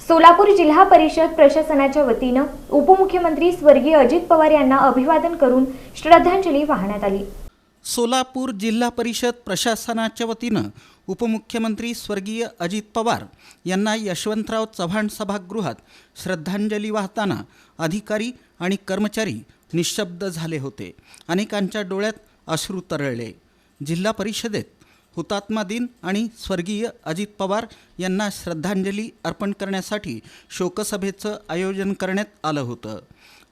सोलापूर जिल्हा परिषद प्रशासनाच्या वतीनं उपमुख्यमंत्री स्वर्गीय अजित पवार यांना अभिवादन करून श्रद्धांजली वाहण्यात आली। सोलापूर जिल्हा परिषद प्रशासनाच्या वतीनं उपमुख्यमंत्री स्वर्गीय अजित पवार यांना यशवंतराव चव्हाण सभागृहात श्रद्धांजली वाहताना अधिकारी आणि कर्मचारी निशब्द झाले होते। अनेकांच्या डोळ्यात अश्रू तरळले। जिल्हा परिषदेत हुतात्मा दिन आणि स्वर्गीय अजित पवार यांना श्रद्धांजली अर्पण करण्यासाठी शोकसभेचं आयोजन करण्यात आलं होतं।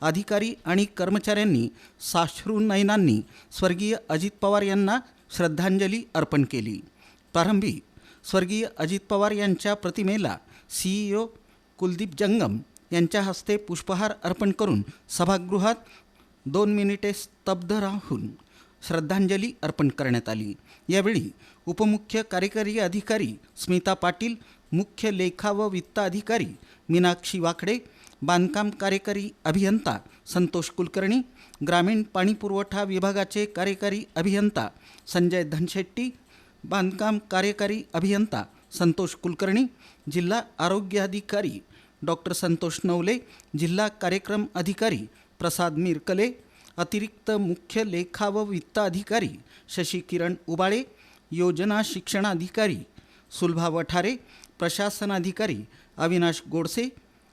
अधिकारी आणि कर्मचाऱ्यांनी साश्रू नयनांनी स्वर्गीय अजित पवार यांना श्रद्धांजली अर्पण केली। प्रारंभी स्वर्गीय अजित पवार यांच्या प्रतिमेला CEO कुलदीप जंगम यांच्या हस्ते पुष्पहार अर्पण करून सभागृहात 2 मिनिटे स्तब्ध राहून श्रद्धांजली अर्पण करण्यात आली। यावेळी उपमुख्य कार्यकारी अधिकारी स्मिता पाटील, मुख्य लेखा व वित्त अधिकारी मीनाक्षी वाकडे, बांधकाम कार्यकारी अभियंता संतोष कुलकर्णी, ग्रामीण पाणीपुरवठा विभागाचे कार्यकारी अभियंता संजय धनशेट्टी, बांधकाम कार्यकारी अभियंता संतोष कुलकर्णी, जिल्हा आरोग्य अधिकारी डॉक्टर संतोष नवले, जिल्हा कार्यक्रम अधिकारी प्रसाद मिरकले, अतिरिक्त मुख्य लेखा व वित्त अधिकारी शशी किरण उबाळे, योजना शिक्षणाधिकारी सुलभा वठारे, प्रशासनाधिकारी अविनाश गोडसे,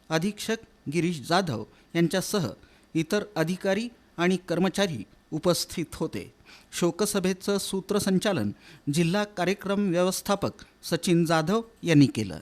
अधीक्षक गिरीश जाधव यांच्यासह इतर अधिकारी आणि कर्मचारी उपस्थित होते। शोकसभेचं सूत्रसंचालन जिल्हा कार्यक्रम व्यवस्थापक सचिन जाधव यांनी केलं।